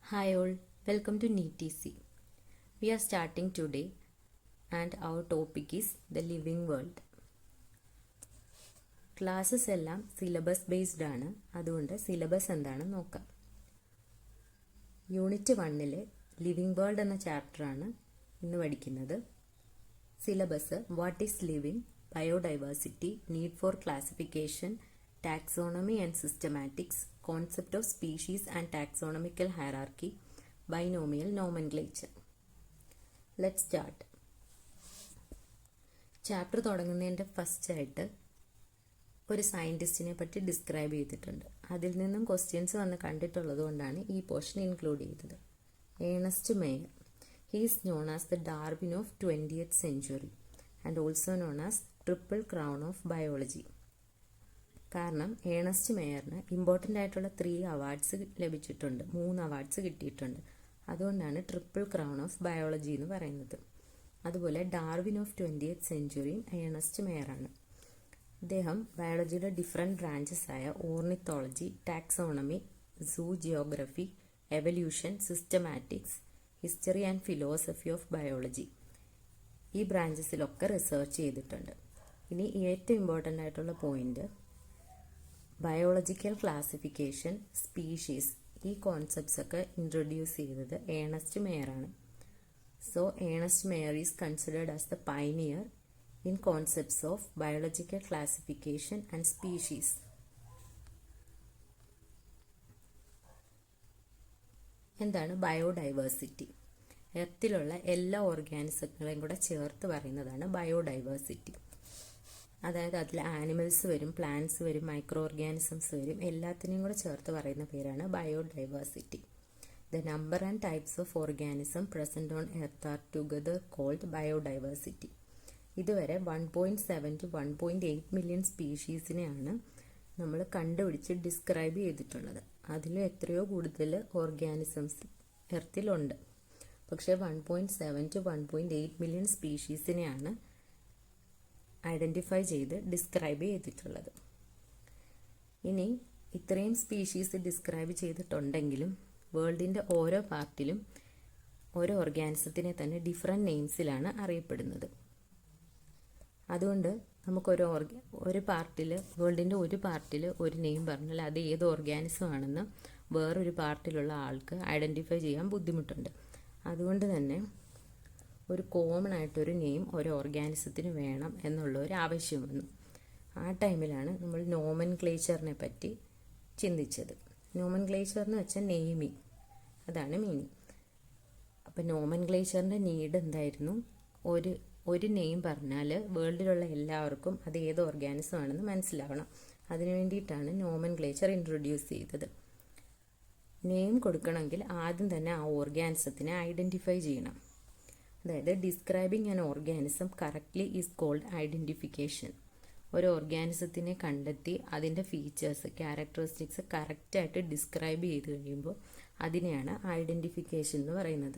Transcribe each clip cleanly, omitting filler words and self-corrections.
Hi all, welcome to NEETC. We are starting today and our topic is the living world. Classes എല്ലാം syllabus based ആണ്, അതുകൊണ്ട് syllabus എന്താണെന്ന് നോക്കാം. Unit 1 living world എന്ന ചാപ്റ്ററാണ് ഇന്ന് പഠിക്കുന്നത്. Syllabus what is living, biodiversity, need for classification, taxonomy and systematics, concept of species and taxonomical hierarchy, binomial nomenclature. Let's start. Chapter തുടങ്ങുന്നതിൻ്റെ ഫസ്റ്റ് ആയിട്ട് ഒരു സയൻറ്റിസ്റ്റിനെ പറ്റി ഡിസ്ക്രൈബ് ചെയ്തിട്ടുണ്ട്. അതിൽ നിന്നും ക്വസ്റ്റ്യൻസ് വന്ന് കണ്ടിട്ടുള്ളത് കൊണ്ടാണ് ഈ പോർഷൻ ഇൻക്ലൂഡ് ചെയ്തത്. Ernst Mayr. He is known as the Darwin of 20th century and also known as triple crown of biology. കാരണം ഏണസ്റ്റ് മേയറിന് ഇമ്പോർട്ടൻ്റ് ആയിട്ടുള്ള 3 അവാർഡ്സ് ലഭിച്ചിട്ടുണ്ട്, 3 അവാർഡ്സ് കിട്ടിയിട്ടുണ്ട്. അതുകൊണ്ടാണ് ട്രിപ്പിൾ ക്രൗൺ ഓഫ് ബയോളജി എന്ന് പറയുന്നത്. അതുപോലെ Darwin of 20th century Ernst മേയറാണ്. അദ്ദേഹം ബയോളജിയുടെ ഡിഫറെൻറ്റ് ബ്രാഞ്ചസ് ആയ ornithology, taxonomy, zoogeography, evolution, systematics, history and philosophy of biology, ഈ ബ്രാഞ്ചസിലൊക്കെ റിസർച്ച് ചെയ്തിട്ടുണ്ട്. ഇനി ഏറ്റവും ഇമ്പോർട്ടൻ്റ് ആയിട്ടുള്ള പോയിന്റ്, ബയോളജിക്കൽ ക്ലാസിഫിക്കേഷൻ, സ്പീഷീസ്, ഈ കോൺസെപ്റ്റ്സ് ഒക്കെ ഇൻട്രൊഡ്യൂസ് ചെയ്തത് ഏണസ്റ്റ് മേയറാണ്. So Ernst Mayr is considered as the pioneer in concepts of biological classification and species. എന്താണ് ബയോഡൈവേഴ്സിറ്റി? എർത്തിലുള്ള എല്ലാ ഓർഗാനിസങ്ങളെയും കൂടെ ചേർത്ത് പറയുന്നതാണ് ബയോഡൈവേഴ്സിറ്റി. അതായത് അതിൽ ആനിമൽസ് വരും, പ്ലാന്റ്സ് വരും, മൈക്രോ ഓർഗാനിസംസ് വരും, എല്ലാത്തിനെയും കൂടെ ചേർത്ത് പറയുന്ന പേരാണ് biodiversity. The number and types of organism present on earth are together called biodiversity. ഇതുവരെ 1.7 to 1.8 മില്യൺ സ്പീഷീസിനെയാണ് നമ്മൾ കണ്ടുപിടിച്ച് ഡിസ്ക്രൈബ് ചെയ്തിട്ടുള്ളത്. അതിലും എത്രയോ കൂടുതൽ ഓർഗാനിസംസ് എർത്തിലുണ്ട്. പക്ഷേ 1.7 to 1.8 മില്യൺ സ്പീഷീസിനെയാണ് ഐഡൻറ്റിഫൈ ചെയ്ത് ഡിസ്ക്രൈബ് ചെയ്തിട്ടുള്ളത്. ഇനി ഇത്രയും സ്പീഷീസ് ഡിസ്ക്രൈബ് ചെയ്തിട്ടുണ്ടെങ്കിലും വേൾഡിൻ്റെ ഓരോ പാർട്ടിലും ഓരോ ഓർഗാനിസത്തിനെ തന്നെ ഡിഫറെൻറ്റ് നെയിംസിലാണ് അറിയപ്പെടുന്നത്. അതുകൊണ്ട് നമുക്കൊരു പാർട്ടിൽ, വേൾഡിൻ്റെ ഒരു പാർട്ടിൽ ഒരു നെയിം പറഞ്ഞാൽ അത് ഏത് ഓർഗാനിസം ആണെന്ന് വേറൊരു പാർട്ടിലുള്ള ആൾക്ക് ഐഡൻറ്റിഫൈ ചെയ്യാൻ ബുദ്ധിമുട്ടുണ്ട്. അതുകൊണ്ട് തന്നെ ഒരു കോമൺ ആയിട്ടൊരു നെയിം ഒരു ഓർഗാനിസത്തിന് വേണം എന്നുള്ള ഒരു ആവശ്യം വന്നു. ആ ടൈമിലാണ് നമ്മൾ നോമൻക്ലേച്ചറിനെ പറ്റി ചിന്തിച്ചത്. നോമൻക്ലേച്ചർ എന്ന് വെച്ചാൽ നെയിമിങ്, അതാണ് മീനിങ്. അപ്പം നോമൻക്ലേച്ചറിൻ്റെ നീഡ് എന്തായിരുന്നു? ഒരു നെയിം പറഞ്ഞാൽ വേൾഡിലുള്ള എല്ലാവർക്കും അത് ഏത് ഓർഗാനിസം ആണെന്ന് മനസ്സിലാവണം. അതിനു വേണ്ടിയിട്ടാണ് നോമൻക്ലേച്ചർ ഇൻട്രൊഡ്യൂസ് ചെയ്തത്. നെയിം കൊടുക്കണമെങ്കിൽ ആദ്യം തന്നെ ആ ഓർഗാനിസത്തിനെ ഐഡൻറ്റിഫൈ ചെയ്യണം. അതായത് describing an organism correctly is called identification. ഒരു ഓർഗാനിസത്തിനെ കണ്ടെത്തി അതിൻ്റെ ഫീച്ചേഴ്സ്, ക്യാരക്ടറിസ്റ്റിക്സ് കറക്റ്റായിട്ട് ഡിസ്ക്രൈബ് ചെയ്ത് കഴിയുമ്പോൾ അതിനെയാണ് ഐഡൻറ്റിഫിക്കേഷൻ എന്ന് പറയുന്നത്.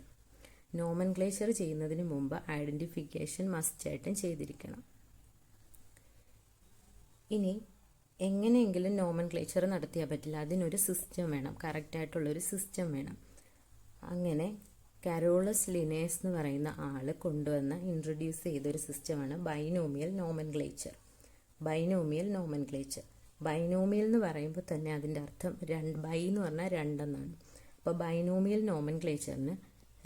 നോമൻക്ലേച്ചർ ചെയ്യുന്നതിന് മുമ്പ് ഐഡൻറ്റിഫിക്കേഷൻ മസ്റ്റായിട്ടും ചെയ്തിരിക്കണം. ഇനി എങ്ങനെയെങ്കിലും നോമൻക്ലേച്ചർ നടത്തിയാൽ പറ്റില്ല, അതിനൊരു സിസ്റ്റം വേണം, കറക്റ്റായിട്ടുള്ളൊരു സിസ്റ്റം വേണം. അങ്ങനെ കരോളസ് ലിനേഴ്സ് എന്ന് പറയുന്ന ആൾ കൊണ്ടുവന്ന ഇൻട്രൊഡ്യൂസ് ചെയ്തൊരു സിസ്റ്റമാണ് binomial nomenclature. Binomial nomenclature, binomial എന്ന് പറയുമ്പോൾ തന്നെ അതിൻ്റെ അർത്ഥം ബൈ എന്ന് പറഞ്ഞാൽ 2 എന്നാണ്. അപ്പോൾ ബൈനോമിയൽ നോമൻക്ലേച്ചറിന്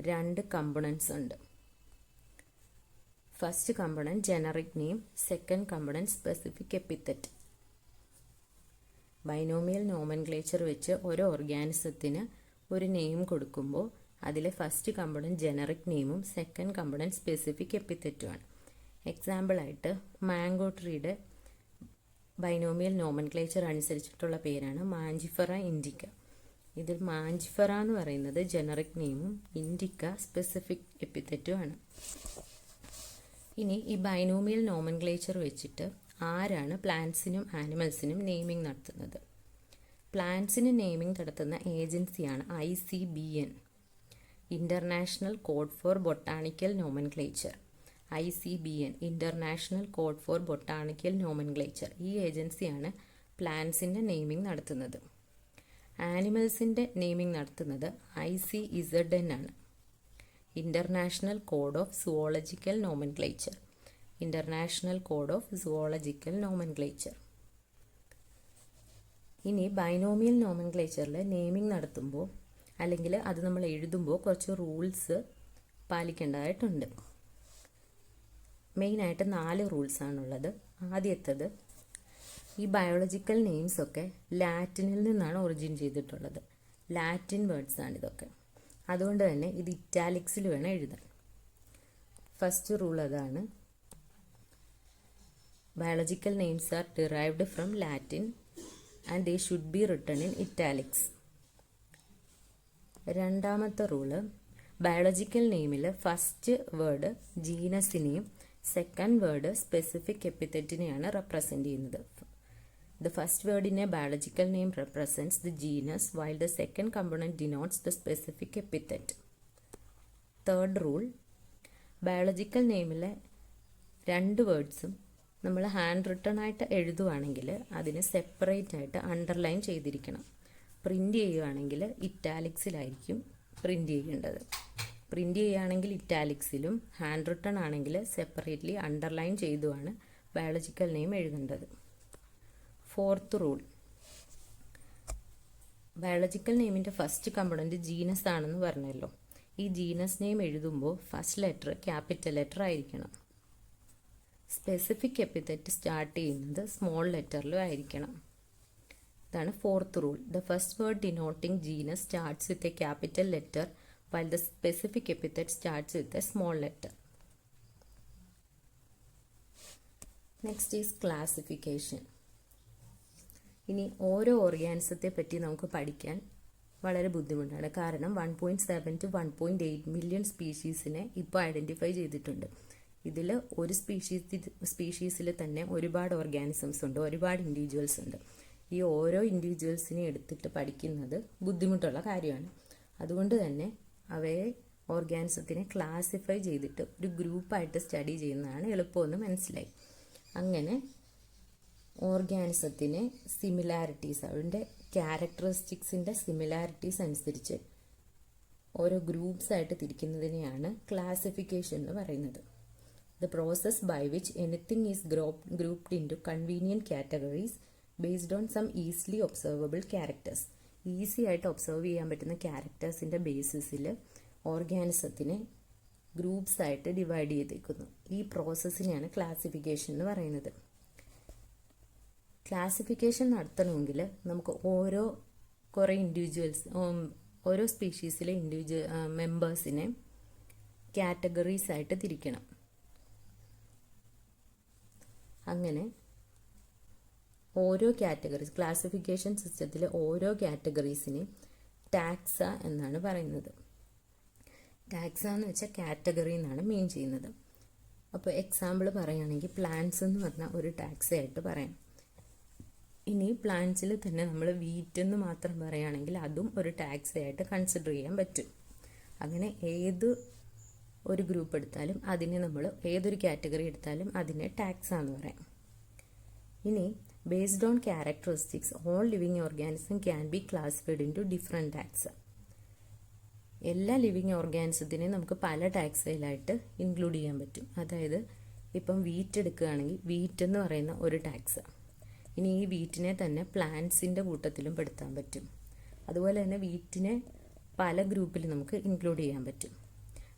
2 കമ്പണൻസ് ഉണ്ട്. First component generic name, second component specific epithet. Binomial nomenclature വെച്ച് ഒരു ഓർഗാനിസത്തിന് ഒരു നെയിം കൊടുക്കുമ്പോൾ അതിലെ ഫസ്റ്റ് കമ്പണൻറ്റ് ജനറിക് നെയിമും സെക്കൻഡ് കമ്പണൻറ്റ് സ്പെസിഫിക് എപ്പിത്തറ്റുമാണ്. എക്സാമ്പിളായിട്ട് മാംഗോ ട്രീയുടെ ബൈനോമിയൽ നോമൻക്ലേച്ചർ അനുസരിച്ചിട്ടുള്ള പേരാണ് മാഞ്ചിഫറ ഇൻഡിക്ക. ഇതിൽ മാഞ്ചിഫറ എന്ന് പറയുന്നത് ജനറിക് നെയിമും ഇൻഡിക്ക സ്പെസിഫിക് എപ്പിത്തറ്റുമാണ്. ഇനി ഈ ബൈനോമിയൽ നോമൻക്ലേച്ചർ വെച്ചിട്ട് ആരാണ് പ്ലാന്റ്സിനും ആനിമൽസിനും നെയിമിംഗ് നടത്തുന്നത്? പ്ലാന്റ്സിന് നെയിമിംഗ് നടത്തുന്ന ഏജൻസിയാണ് ICBN, international code for botanical nomenclature. ICBN, international code for botanical nomenclature. ഈ ഏജൻസിയാണ് പ്ലാന്റ്സിൻ്റെ നെയിമിംഗ് നടത്തുന്നത്. ആനിമൽസിൻ്റെ നെയിമിംഗ് നടത്തുന്നത് ICZN ആണ്, international code of zoological nomenclature. International code of zoological nomenclature. ഇനി ബൈനോമിയൽ നോമൻക്ലേച്ചറിൽ നെയിമിംഗ് നടത്തുമ്പോൾ അല്ലെങ്കിൽ അത് നമ്മൾ എഴുതുമ്പോൾ കുറച്ച് റൂൾസ് പാലിക്കേണ്ടതായിട്ടുണ്ട്. മെയിനായിട്ട് 4 റൂൾസാണുള്ളത്. ആദ്യത്തേത്, ഈ ബയോളജിക്കൽ നെയിംസൊക്കെ ലാറ്റിനിൽ നിന്നാണ് ഒറിജിൻ ചെയ്തിട്ടുള്ളത്. ലാറ്റിൻ വേർഡ്സാണ് ഇതൊക്കെ. അതുകൊണ്ട് തന്നെ ഇത് ഇറ്റാലിക്സിൽ വേണം എഴുതാൻ. ഫസ്റ്റ് റൂൾ അതാണ്. Biological names are derived from Latin and they should be written in italics. രണ്ടാമത്തെ റൂള്, ബയോളജിക്കൽ നെയിമിൽ ഫസ്റ്റ് വേർഡ് ജീനസിനെയും സെക്കൻഡ് വേർഡ് സ്പെസിഫിക് എപ്പിത്തറ്റിനെയാണ് റെപ്രസെൻ്റ് ചെയ്യുന്നത്. The first word in a biological name represents the genus while the second component denotes the specific epithet. Third rule, biological നെയിമിലെ 2 വേർഡ്സും നമ്മൾ hand written ആയിട്ട് എഴുതുവാണെങ്കിൽ അതിന് separate ആയിട്ട് അണ്ടർലൈൻ ചെയ്തിരിക്കണം. പ്രിൻ്റ് ചെയ്യുകയാണെങ്കിൽ ഇറ്റാലിക്സിലായിരിക്കും പ്രിൻ്റ് ചെയ്യേണ്ടത്. പ്രിൻ്റ് ചെയ്യുകയാണെങ്കിൽ ഇറ്റാലിക്സിലും, ഹാൻഡ് റിട്ടൺ ആണെങ്കിൽ സെപ്പറേറ്റ്ലി അണ്ടർലൈൻ ചെയ്തുമാണ് ബയോളജിക്കൽ നെയിം എഴുതേണ്ടത്. ഫോർത്ത് റൂൾ, ബയോളജിക്കൽ നെയിമിൻ്റെ ഫസ്റ്റ് കമ്പോണൻറ്റ് ജീനസ് ആണെന്ന് പറഞ്ഞല്ലോ. ഈ ജീനസ് നെയിം എഴുതുമ്പോൾ ഫസ്റ്റ് ലെറ്റർ ക്യാപിറ്റൽ ലെറ്റർ ആയിരിക്കണം. സ്പെസിഫിക് എപ്പിത്തറ്റ് സ്റ്റാർട്ട് ചെയ്യുന്നത് സ്മോൾ ലെറ്ററിലും ആയിരിക്കണം. ഇതാണ് fourth rule. The first word denoting genus starts with a capital letter while the specific epithet starts with a small letter. Next is classification. ഇനി ഓരോ ഓർഗാനിസത്തെ പറ്റി നമുക്ക് പഠിക്കാൻ വളരെ ബുദ്ധിമുട്ടാണ്. കാരണം 1.7 to 1.8 മില്യൺ സ്പീഷീസിനെ ഇപ്പോൾ ഐഡൻറ്റിഫൈ ചെയ്തിട്ടുണ്ട്. ഇതിൽ ഒരു സ്പീഷീസിൽ തന്നെ ഒരുപാട് ഓർഗാനിസംസ് ഉണ്ട്, ഒരുപാട് ഇൻഡിവിജ്വൽസ് ഉണ്ട്. ഈ ഓരോ ഇൻഡിവിജ്വൽസിനെ എടുത്തിട്ട് പഠിക്കുന്നത് ബുദ്ധിമുട്ടുള്ള കാര്യമാണ്. അതുകൊണ്ട് തന്നെ അവയെ ഓർഗാനിസത്തിനെ ക്ലാസിഫൈ ചെയ്തിട്ട് ഒരു ഗ്രൂപ്പായിട്ട് സ്റ്റഡി ചെയ്യുന്നതാണ് എളുപ്പമെന്ന് മനസ്സിലായി. അങ്ങനെ ഓർഗാനിസത്തിനെ സിമിലാരിറ്റീസ്, അതിൻ്റെ ക്യാരക്ടറിസ്റ്റിക്സിൻ്റെ സിമിലാരിറ്റീസ് അനുസരിച്ച് ഓരോ ഗ്രൂപ്പ്സ് ആയിട്ട് തിരിക്കുന്നതിനെയാണ് ക്ലാസിഫിക്കേഷൻ എന്ന് പറയുന്നത്. The process by which anything is grouped into convenient categories based on some easily observable characters. Easy ആയിട്ട് ഒബ്സർവ് ചെയ്യാൻ പറ്റുന്ന ക്യാരക്ടേഴ്സിൻ്റെ ബേസിസിൽ ഓർഗാനിസത്തിനെ ഗ്രൂപ്പ്സ് ആയിട്ട് ഡിവൈഡ് ചെയ്തേക്കുന്നു. ഈ പ്രോസസ്സിനെയാണ് ക്ലാസിഫിക്കേഷൻ എന്ന് പറയുന്നത്. ക്ലാസിഫിക്കേഷൻ നടത്തണമെങ്കിൽ നമുക്ക് കുറേ ഇൻഡിവിജ്വൽസ്, ഓരോ സ്പീഷീസിലെ മെമ്പേഴ്സിനെ കാറ്റഗറീസ് ആയിട്ട് തിരിക്കണം. അങ്ങനെ ഓരോ കാറ്റഗറീസ്, ക്ലാസിഫിക്കേഷൻ സിസ്റ്റത്തിലെ ഓരോ കാറ്റഗറീസിനെയും ടാക്സ എന്നാണ് പറയുന്നത്. ടാക്സ എന്ന് വെച്ചാൽ കാറ്റഗറി എന്നാണ് മീൻ ചെയ്യുന്നത്. അപ്പോൾ എക്സാമ്പിൾ പറയുകയാണെങ്കിൽ പ്ലാന്റ്സ് എന്ന് പറഞ്ഞാൽ ഒരു ടാക്സ ആയിട്ട് പറയാം. ഇനി പ്ലാന്റ്സിൽ തന്നെ നമ്മൾ വീറ്റ് എന്ന് മാത്രം പറയുകയാണെങ്കിൽ അതും ഒരു ടാക്സ ആയിട്ട് കൺസിഡർ ചെയ്യാൻ പറ്റും. അങ്ങനെ ഏത് ഒരു ഗ്രൂപ്പ് എടുത്താലും അതിനെ നമ്മൾ, ഏതൊരു കാറ്റഗറി എടുത്താലും അതിനെ ടാക്സ എന്ന് പറയാം. ഇനി based on characteristics all living organism can be classified into different taxa. എല്ലാ ലിവിങ് ഓർഗാനിസത്തിനെയും നമുക്ക് പല ടാക്സയിലായിട്ട് ഇൻക്ലൂഡ് ചെയ്യാൻ പറ്റും. അതായത് ഇപ്പം വീറ്റ് എടുക്കുകയാണെങ്കിൽ വീറ്റ് എന്ന് പറയുന്ന ഒരു ടാക്സ. ഇനി ഈ വീറ്റിനെ തന്നെ പ്ലാന്റ്സിൻ്റെ കൂട്ടത്തിലും പെടുത്താൻ പറ്റും. അതുപോലെ തന്നെ വീറ്റിനെ പല ഗ്രൂപ്പിൽ നമുക്ക് ഇൻക്ലൂഡ് ചെയ്യാൻ പറ്റും.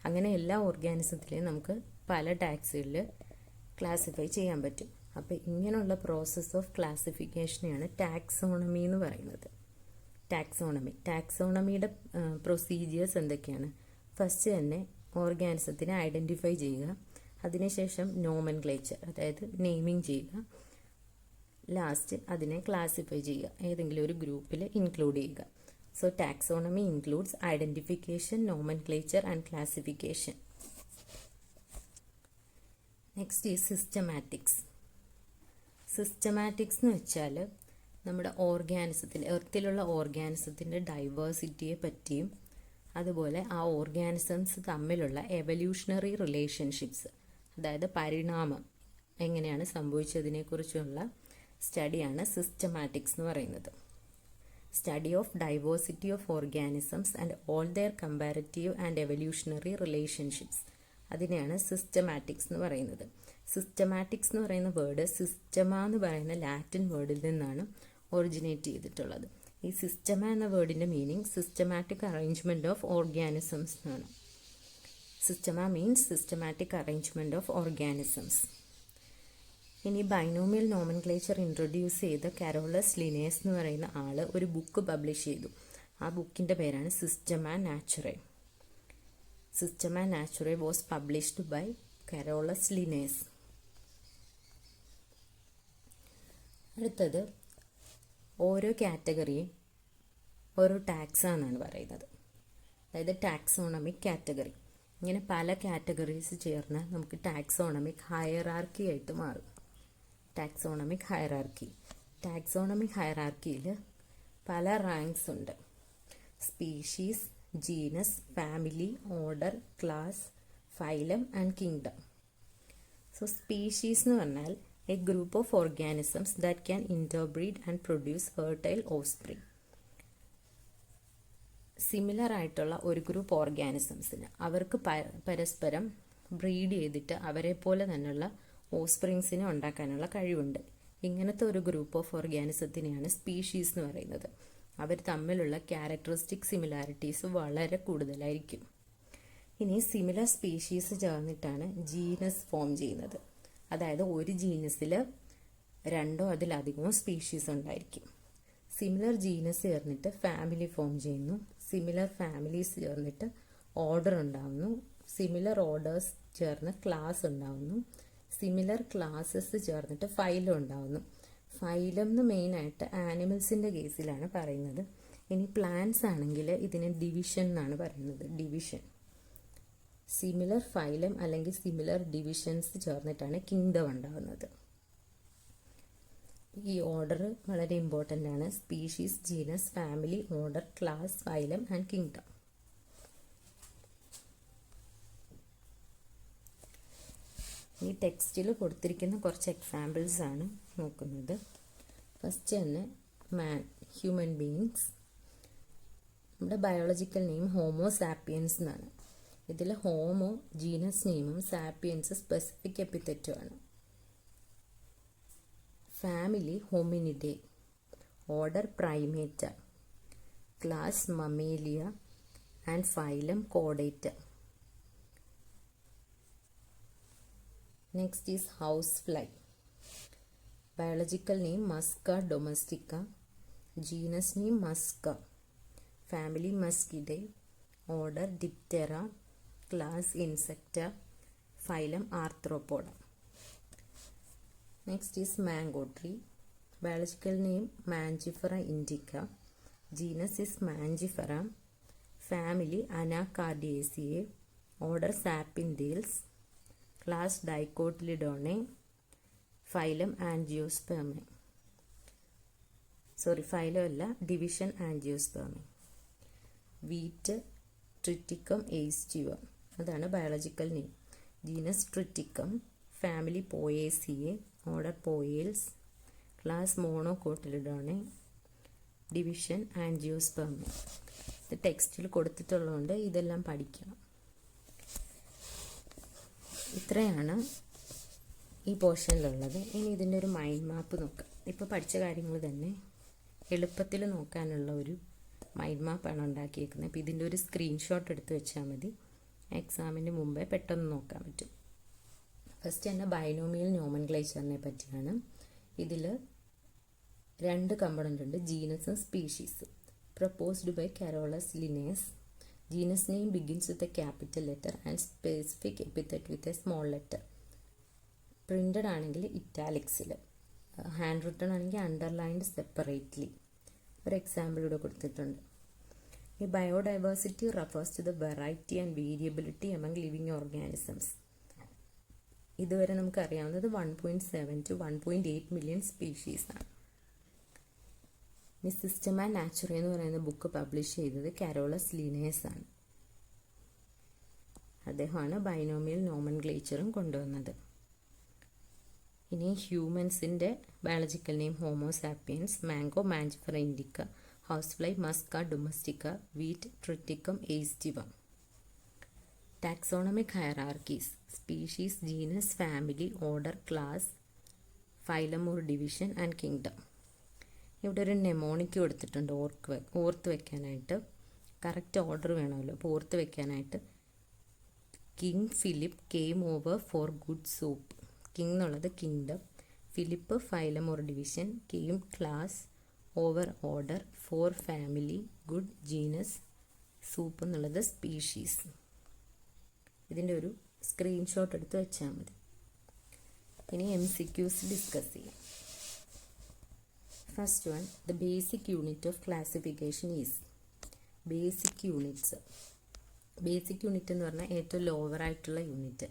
അങ്ങനെ എല്ലാ ഓർഗാനിസത്തിലെയും നമുക്ക് പല ടാക്സുകളിൽ ക്ലാസിഫൈ ചെയ്യാൻ പറ്റും. അപ്പോൾ ഇങ്ങനെയുള്ള പ്രോസസ്സ് ഓഫ് ക്ലാസിഫിക്കേഷനെയാണ് ടാക്സോണമി എന്ന് പറയുന്നത്. ടാക്സോണമിയുടെ പ്രൊസീജിയേഴ്സ് എന്തൊക്കെയാണ്? ഫസ്റ്റ് തന്നെ ഓർഗാനിസത്തിനെ ഐഡൻറ്റിഫൈ ചെയ്യുക, അതിനുശേഷം നോമൻക്ലേച്ചർ, അതായത് നെയിമിങ് ചെയ്യുക, ലാസ്റ്റ് അതിനെ ക്ലാസിഫൈ ചെയ്യുക, ഏതെങ്കിലും ഒരു ഗ്രൂപ്പിൽ ഇൻക്ലൂഡ് ചെയ്യുക. So taxonomy includes identification, nomenclature and classification. Next is systematics. Systematics എന്ന് വെച്ചാൽ നമ്മുടെ ഓർഗാനിസത്തിൻ്റെ, എർത്തിലുള്ള ഓർഗാനിസത്തിൻ്റെ ഡൈവേഴ്സിറ്റിയെ പറ്റിയും അതുപോലെ ആ ഓർഗാനിസംസ് തമ്മിലുള്ള എവല്യൂഷണറി റിലേഷൻഷിപ്സ്, അതായത് പരിണാമം എങ്ങനെയാണ് സംഭവിച്ചതിനെക്കുറിച്ചുള്ള സ്റ്റഡിയാണ് സിസ്റ്റമാറ്റിക്സ് എന്ന് പറയുന്നത്. Study of diversity of organisms and all their comparative and evolutionary relationships. അതിനെയാണ് സിസ്റ്റമാറ്റിക്സ് എന്ന് പറയുന്നത്. സിസ്റ്റമാറ്റിക്സ് എന്ന് പറയുന്ന വേർഡ് സിസ്റ്റമ എന്ന് പറയുന്ന ലാറ്റിൻ വേർഡിൽ നിന്നാണ് ഒറിജിനേറ്റ് ചെയ്തിട്ടുള്ളത്. ഈ സിസ്റ്റമ എന്ന വേർഡിൻ്റെ meaning systematic arrangement of organisms എന്നാണ്. Systema means systematic arrangement of organisms. ഇനി ബൈനോമിയൽ നോമൻക്ലേച്ചർ ഇൻട്രൊഡ്യൂസ് ചെയ്ത കരോളസ് ലിനേസ് എന്ന് പറയുന്ന ആൾ ഒരു ബുക്ക് പബ്ലിഷ് ചെയ്തു. ആ ബുക്കിൻ്റെ പേരാണ് Systema Naturae. Systema Naturae was published by Carolus Linnaeus. അടുത്തത് ഓരോ കാറ്റഗറിയും ഓരോ ടാക്സാന്നാണ് പറയുന്നത്. അതായത് ടാക്സോണമിക് കാറ്റഗറി. ഇങ്ങനെ പല കാറ്റഗറീസ് ചേർന്ന് നമുക്ക് ടാക്സോണമിക് ഹയറാർക്കി ആയിട്ട് മാറും. Taxonomic hierarchy. ടാക്സോണമിക് ഹയറാർക്കിയിൽ പല റാങ്ക്സ് ഉണ്ട്. Species, genus, family, order, class, phylum and kingdom. So species എന്ന് പറഞ്ഞാൽ a group of organisms that can interbreed and produce fertile offspring. Similar ആയിട്ടുള്ള ഒരു ഗ്രൂപ്പ് ഓർഗാനിസംസിന് അവർക്ക് പരസ്പരം ബ്രീഡ് ചെയ്തിട്ട് അവരെ പോലെ തന്നെയുള്ള ഓഫ്സ്പ്രിങ്സിനെ ഉണ്ടാക്കാനുള്ള കഴിവുണ്ട്. ഇങ്ങനത്തെ ഒരു ഗ്രൂപ്പ് ഓഫ് ഓർഗാനിസത്തിനെയാണ് സ്പീഷീസ് എന്ന് പറയുന്നത്. അവർ തമ്മിലുള്ള ക്യാരക്ടറിസ്റ്റിക് സിമിലാരിറ്റീസ് വളരെ കൂടുതലായിരിക്കും. ഇനി സിമിലർ സ്പീഷീസ് ചേർന്നിട്ടാണ് ജീനസ് ഫോം ചെയ്യുന്നത്. അതായത് ഒരു ജീനസിൽ രണ്ടോ അതിലധികമോ സ്പീഷീസ് ഉണ്ടായിരിക്കും. സിമിലർ ജീനസ് ചേർന്നിട്ട് ഫാമിലി ഫോം ചെയ്യുന്നു. സിമിലർ ഫാമിലീസ് ചേർന്നിട്ട് ഓർഡർ ഉണ്ടാവുന്നു. സിമിലർ ഓർഡേഴ്സ് ചേർന്ന് ക്ലാസ് ഉണ്ടാവുന്നു. സിമിലർ ക്ലാസ്സസ് ചേർന്നിട്ട് ഫൈലം ഉണ്ടാവുന്നു. ഫൈലം എന്ന് മെയിനായിട്ട് ആനിമൽസിൻ്റെ കേസിലാണ് പറയുന്നത്. ഇനി പ്ലാന്റ്സ് ആണെങ്കിൽ ഇതിന് ഡിവിഷൻ എന്നാണ് പറയുന്നത്. ഡിവിഷൻ. സിമിലർ ഫൈലം അല്ലെങ്കിൽ സിമിലർ ഡിവിഷൻസ് ചേർന്നിട്ടാണ് കിങ്ഡം ഉണ്ടാകുന്നത്. ഈ ഓർഡർ വളരെ ഇമ്പോർട്ടൻ്റ് ആണ്. Species, genus, family, order, class, phylum and kingdom. ഈ ടെക്സ്റ്റിൽ കൊടുത്തിരിക്കുന്ന കുറച്ച് എക്സാമ്പിൾസ് ആണ് നോക്കുന്നത്. ഫസ്റ്റ് തന്നെ ഹ്യൂമൻ ബീയിങ്സ്. നമ്മുടെ ബയോളജിക്കൽ നെയിം ഹോമോ സാപ്പിയൻസ് എന്നാണ്. ഇതിൽ ഹോമോ ജീനസ് നെയിമും സാപ്പിയൻസ് സ്പെസിഫിക് എപ്പിതെറ്റുമാണ്. Family hominidae, order primata, class mammalia and phylum കോഡേറ്റ. Next is housefly. Biological name Musca domestica. Genus name Musca. Family Muscidae. Order Diptera. Class Insecta. Phylum Arthropoda. Next is mango tree. Biological name Mangifera indica. Genus is Mangifera. Family Anacardiaceae. Order Sapindales. Class Dicotyledone. Phylum Angiospermae. Phylum അല്ല, division angiospermae. Wheat triticum aestivum. അതാണ് biological name. Genus triticum. Family poaceae. Order poales. Class monocotyledonae. Division angiospermae. ഇത് ടെക്സ്റ്റിൽ കൊടുത്തിട്ടുള്ളതുകൊണ്ട് ഇതെല്ലാം പഠിക്കണം. ഇത്രയാണ് ഈ പോർഷനിലുള്ളത്. ഇനി ഇതിൻ്റെ ഒരു മൈൻഡ് മാപ്പ് നോക്കാം. ഇപ്പോൾ പഠിച്ച കാര്യങ്ങൾ തന്നെ എളുപ്പത്തിൽ നോക്കാനുള്ള ഒരു മൈൻഡ് മാപ്പാണ് ഉണ്ടാക്കിയേക്കുന്നത്. അപ്പോൾ ഇതിൻ്റെ ഒരു സ്ക്രീൻഷോട്ട് എടുത്ത് വെച്ചാൽ മതി. എക്സാമിന് മുമ്പേ പെട്ടെന്ന് നോക്കാൻ പറ്റും. ഫസ്റ്റ് തന്നെ ബൈനോമിയൽ നോമൻക്ലേച്ചറിനെ പറ്റിയാണ്. ഇതിൽ 2 കമ്പണൻ്റ് ഉണ്ട്, ജീനസും സ്പീഷീസും. Proposed by Carolus Linnaeus. Genus name begins with a capital letter and specific epithet with a small letter. Printed ആണെങ്കിൽ ഇറ്റാലിക്സിൽ, ഹാൻഡ് റിട്ടൺ ആണെങ്കിൽ അണ്ടർലൈൻഡ് സെപ്പറേറ്റ്ലി. ഒരു എക്സാമ്പിൾ ഇവിടെ കൊടുത്തിട്ടുണ്ട്. ഈ biodiversity refers to the variety and variability among living organisms. ഇതുവരെ നമുക്കറിയാവുന്നത് 1.7 to 1.8 million സ്പീഷീസാണ്. ഇനി സിസ്റ്റമ നാച്ചുറേ എന്ന് പറയുന്ന ബുക്ക് പബ്ലിഷ് ചെയ്തത് കരോളസ് ലിനേസ് ആണ്. അദ്ദേഹമാണ് ബൈനോമിയൽ നോമൻക്ലേച്ചറും കൊണ്ടുവന്നത്. ഇനി ഹ്യൂമൻസിൻ്റെ biological name homo sapiens. Mango mangifera indica. housefly Musca domestica, wheat triticum aestivum. Taxonomic hierarchies: species, genus, family, order, class, phylum or division and kingdom. ഇവിടെ ഒരു നെമോണിക് കൊടുത്തിട്ടുണ്ട് ഓർത്ത് വെക്കാനായിട്ട്. കറക്റ്റ് ഓർഡർ വേണമല്ലോ. അപ്പോൾ ഓർത്ത് വെക്കാനായിട്ട് king Philip came over for good soup. King എന്നുള്ളത് kingdom, Philip phylum or division, came class, over order, for family, good genus, soup എന്നുള്ളത് സ്പീഷീസ്. ഇതിൻ്റെ ഒരു സ്ക്രീൻഷോട്ട് എടുത്ത് വെച്ചാൽ മതി. ഇനി MCQs ഡിസ്കസ് ചെയ്യാം. First one, the basic unit of classification is. Basic units. Basic unit എന്ന് പറഞ്ഞാൽ ഏറ്റവും ലോവർ ആയിട്ടുള്ള യൂണിറ്റ്,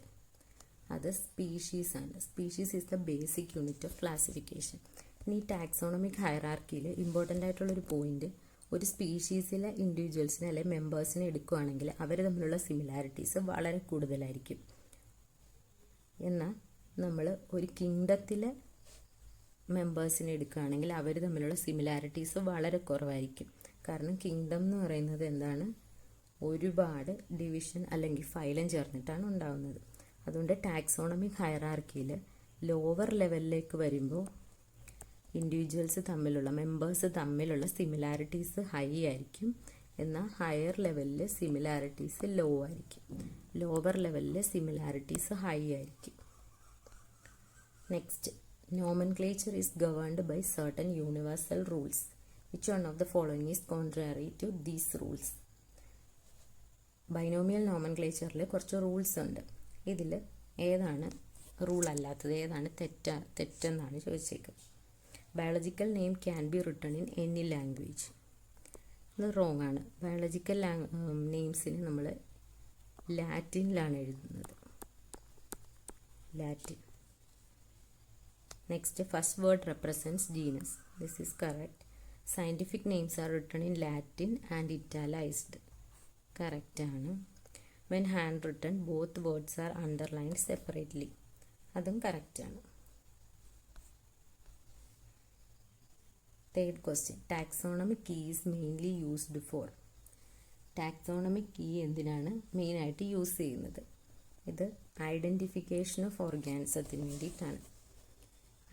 അത് സ്പീഷീസ് ആണ്. Species is the basic unit of classification. ഇനി ഈ ടാക്സോണമിക് ഹയറാർക്കിയിൽ ഇമ്പോർട്ടൻ്റ് ആയിട്ടുള്ളൊരു പോയിന്റ്, ഒരു സ്പീഷീസിലെ ഇൻഡിവിജ്വൽസിനെ അല്ലെങ്കിൽ മെമ്പേഴ്സിനെ എടുക്കുകയാണെങ്കിൽ അവർ തമ്മിലുള്ള സിമിലാരിറ്റീസ് വളരെ കൂടുതലായിരിക്കും. എന്നാൽ നമ്മൾ ഒരു കിങ്ഡത്തിലെ മെമ്പേഴ്സിനെ എടുക്കുകയാണെങ്കിൽ അവർ തമ്മിലുള്ള സിമിലാരിറ്റീസ് വളരെ കുറവായിരിക്കും. കാരണം കിങ്ഡം എന്ന് പറയുന്നത് എന്താണ്, ഒരുപാട് ഡിവിഷൻ അല്ലെങ്കിൽ ഫൈലം ചേർന്നിട്ടാണ് ഉണ്ടാകുന്നത്. അതുകൊണ്ട് ടാക്സോണമിക് ഹയറാർക്കിയിൽ ലോവർ ലെവലിലേക്ക് വരുമ്പോൾ ഇൻഡിവിജ്വൽസ് തമ്മിലുള്ള മെമ്പേഴ്സ് തമ്മിലുള്ള സിമിലാരിറ്റീസ് ഹൈ ആയിരിക്കും. എന്നാൽ ഹയർ ലെവലിൽ സിമിലാരിറ്റീസ് ലോ ആയിരിക്കും. ലോവർ ലെവലിൽ സിമിലാരിറ്റീസ് ഹൈ ആയിരിക്കും. Next, nomenclature is governed by certain universal rules. Which one of the following is contrary to these rules? Binomial നോമൻക്ലേച്ചറിൽ കുറച്ച് റൂൾസ് ഉണ്ട്. ഇതിൽ ഏതാണ് റൂൾ അല്ലാത്തത്, ഏതാണ് തെറ്റെന്നാണ് ചോദിച്ചേക്കുന്നത്. Biological name can be written in any language. ഇത് റോങ് ആണ്. ബയോളജിക്കൽ നെയിംസിന് നമ്മൾ ലാറ്റിനിലാണ് എഴുതുന്നത്. Latin. Next, first word represents genus. This is correct. Scientific names R written in Latin and italicised. Correct ആണ്. When hand written both words are underlined separately. അതും കറക്റ്റാണ്. Third question, taxonomic key is mainly used for. Taxonomic key എന്തിനാണ് മെയിനായിട്ട് use ചെയ്യുന്നത്? ഇത് identification of ഓർഗാനിസത്തിന് വേണ്ടിയിട്ടാണ്.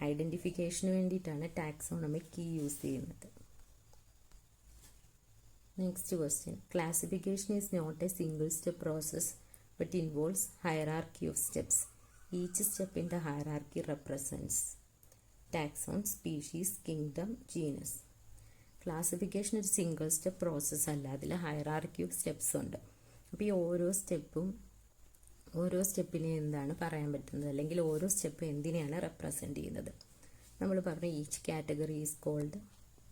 ഐഡൻറ്റിഫിക്കേഷന് വേണ്ടിയിട്ടാണ് ടാക്സോണമിക് കീ യൂസ് ചെയ്യുന്നത്. Next question, classification is not a single step process but involves hierarchy of steps. Each step in the hierarchy represents taxon, species, kingdom, genus. Classification ഒരു single step process അല്ല, അതിൽ hierarchy of steps ഉണ്ട്. അപ്പോൾ ഈ ഓരോ സ്റ്റെപ്പിനെ എന്താണ് പറയാൻ പറ്റുന്നത്, അല്ലെങ്കിൽ ഓരോ സ്റ്റെപ്പ് എന്തിനെയാണ് റെപ്രസെൻ്റ് ചെയ്യുന്നത്? നമ്മൾ പറഞ്ഞു each category is called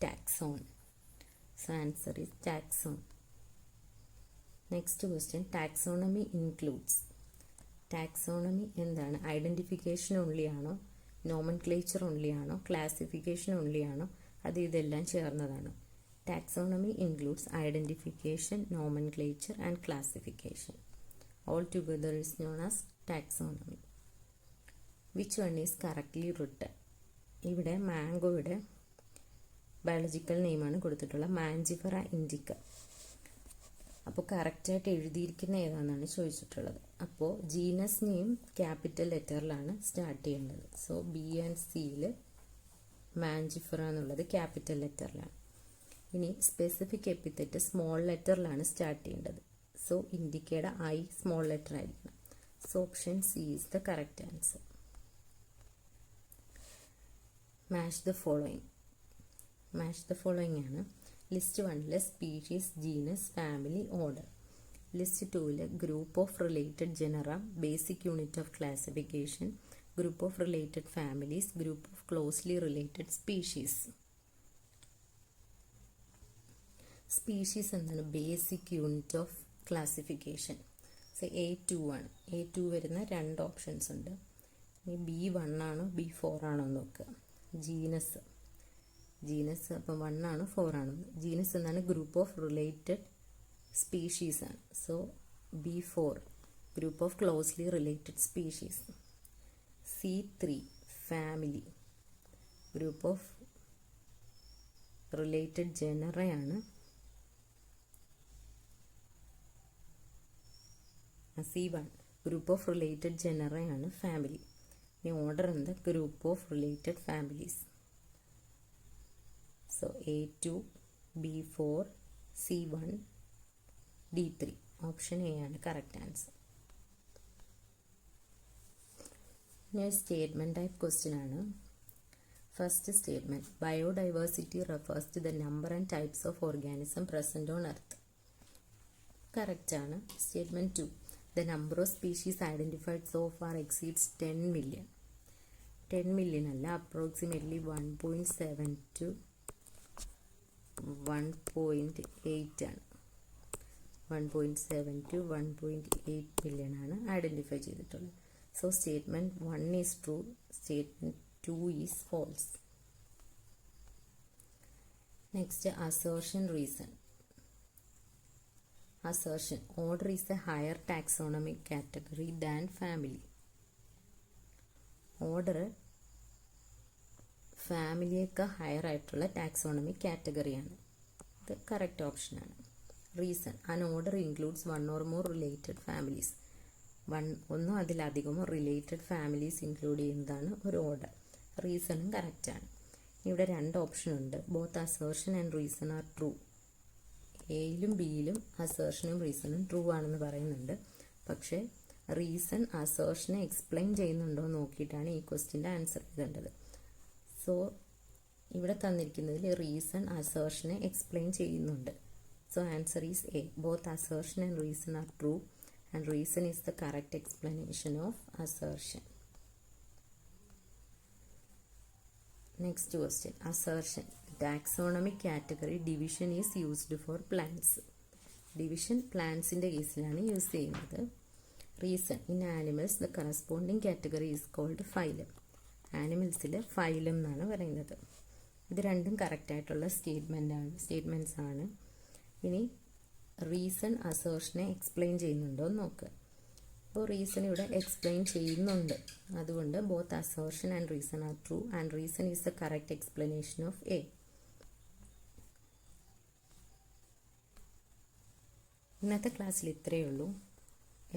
taxon. So answer is taxon. Next question, taxonomy includes. Taxonomy എന്താണ്? ഐഡൻറ്റിഫിക്കേഷൻ ഓൺലിയാണോ, നോമൻക്ലേച്ചർ ഓൺലിയാണോ, ക്ലാസിഫിക്കേഷൻ ഓൺലിയാണോ, അത് ഇതെല്ലാം ചേർന്നതാണ്? Taxonomy includes identification, nomenclature and classification. All together is known as taxonomy. Which one is correctly written? ഇവിടെ മാംഗോയുടെ biological നെയിമാണ് കൊടുത്തിട്ടുള്ള മാൻജിഫറ ഇൻഡിക്ക. അപ്പോൾ കറക്റ്റായിട്ട് എഴുതിയിരിക്കുന്ന ഏതാണെന്നാണ് ചോദിച്ചിട്ടുള്ളത്. അപ്പോൾ ജീനസ് നെയിം ക്യാപിറ്റൽ ലെറ്ററിലാണ് സ്റ്റാർട്ട് ചെയ്യേണ്ടത്. സോ B and Cയിൽ മാൻജിഫറ എന്നുള്ളത് ക്യാപിറ്റൽ ലെറ്ററിലാണ്. ഇനി സ്പെസിഫിക് എപ്പിത്തറ്റ് സ്മോൾ ലെറ്ററിലാണ് സ്റ്റാർട്ട് ചെയ്യേണ്ടത്. സോ ഇൻഡിക്കയുടെ I സ്മോൾ ലെറ്റർ ആയിരിക്കണം. So option C is the correct answer. Match the following. Match the following ആണ്. List 1 species, genus, family, order. List 2 group of related genera, basic unit of classification, group of related families, group of closely related species. Species എന്താണ്? Basic unit of classification. So A2 ആണ്. A2 വരുന്ന 2 options ഉണ്ട്. ഇനി B1 ആണോ B4 ആണോ നോക്കുക. Genus അപ്പം 1 ആണോ 4 ആണോ? ജീനസ് എന്നാണ് ഗ്രൂപ്പ് ഓഫ് റിലേറ്റഡ് സ്പീഷീസ് ആണ്. So B4 group of closely related species. C3 family group of related ജനറയാണ് C1. ഗ്രൂപ്പ് ഓഫ് റിലേറ്റഡ് ജനറയാണ് ഫാമിലി. ഇനി ഓർഡർ എന്താ? Group of related families. So A2, B4, C1, D3. Option A ആണ് correct answer. ഇനി statement type question ആണ്. First statement, biodiversity refers to the number and types of organism present on earth. Correct ആണ്. Statement 2, the number of species identified so far exceeds 10 million. 10 million അല്ല, approximately 1.7 to 1.8 ആണ്. 1.7 to 1.8 million ആണ് identify ചെയ്തിട്ടുള്ളത്. So statement 1 is true, statement 2 is false. Next assertion reason. Assertion, order is a higher taxonomic category than family. Order ഫാമിലിയേക്കാൾ higher ആയിട്ടുള്ള taxonomic കാറ്റഗറിയാണ്. ഇത് correct ഓപ്ഷനാണ്. Reason, an order includes one or more related families. ഒന്നോ അതിലധികമോ related families include ചെയ്യുന്നതാണ് ഒരു order. റീസണും കറക്റ്റാണ്. ഇവിടെ രണ്ട് ഓപ്ഷൻ ഉണ്ട്. Both assertion and reason are true. എയിലും ബിയിലും അസേർഷനും റീസണും ട്രൂ ആണെന്ന് പറയുന്നുണ്ട്. പക്ഷേ റീസൺ അസേർഷനെ എക്സ്പ്ലെയിൻ ചെയ്യുന്നുണ്ടോ എന്ന് നോക്കിയിട്ടാണ് ഈ ക്വസ്റ്റ്യൻ്റെ ആൻസർ എഴുതേണ്ടത്. സോ ഇവിടെ തന്നിരിക്കുന്നതിൽ റീസൺ അസേർഷനെ എക്സ്പ്ലെയിൻ ചെയ്യുന്നുണ്ട്. So answer is A. Both assertion and reason are true and reason is the correct explanation of assertion. Next question, assertion. Taxonomic category division is used for plants. Division പ്ലാന്റ്സിൻ്റെ കേസിലാണ് use ചെയ്യുന്നത്. Reason, in animals the corresponding category is called phylum. ആനിമൽസിൽ phylum എന്നാണ് പറയുന്നത്. ഇത് രണ്ടും കറക്റ്റായിട്ടുള്ള statements ആണ്. ഇനി റീസൺ അസേർഷനെ എക്സ്പ്ലെയിൻ ചെയ്യുന്നുണ്ടോ എന്ന് നോക്കുക. അപ്പോൾ റീസൺ ഇവിടെ എക്സ്പ്ലെയിൻ ചെയ്യുന്നുണ്ട്. അതുകൊണ്ട് both assertion and reason are true and reason is the correct explanation of A. ഇന്നത്തെ ക്ലാസ്സിൽ ഇത്രയേ ഉള്ളൂ.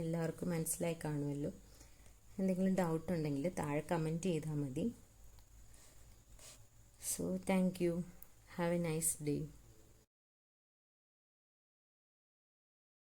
എല്ലാവർക്കും മനസ്സിലായി കാണുമല്ലോ. എന്തെങ്കിലും ഡൗട്ട് ഉണ്ടെങ്കിൽ താഴെ കമൻറ്റ് ചെയ്താൽ മതി. So thank you. Have A nice day.